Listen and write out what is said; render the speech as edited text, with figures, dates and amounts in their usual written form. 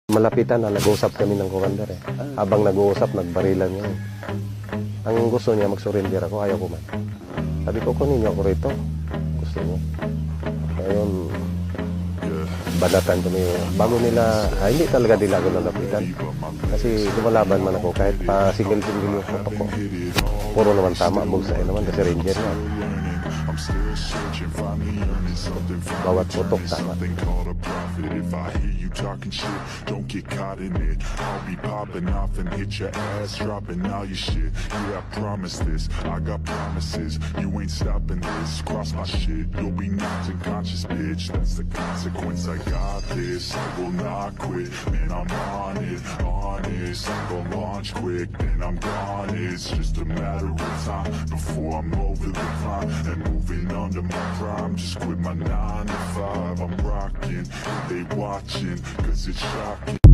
Malapitan na nag-uusap kami ng commander eh. Habang nag-uusap, nagbarilan niya. Ang gusto niya, mag-surrender ako, ayaw ko man. Sabi ko, kunin niyo ako rito. Gusto niya. Ngayon, banatan kami. Bago nila, hindi talaga nila ako nalapitan. Kasi lumalaban man ako, kahit pa single-single yung putok ko. Puro naman tama, bulsay naman kasi ranger na. Bawat putok tama. If I hear you talking shit, don't get caught in it. I'll be popping off and hit your ass, dropping all your shit. Yeah, I promise this, I got promises. You ain't stopping this, cross my shit, you'll be knocked unconscious, bitch. That's the consequence, I got this, I will not quit. Man, I'm on it, honest. I'm gonna launch quick, then I'm gone. It's just a matter of time before I'm over the climb and moving under my prime. Just quit my 9 to 5, I'm rocking. They watching, cause it's shocking.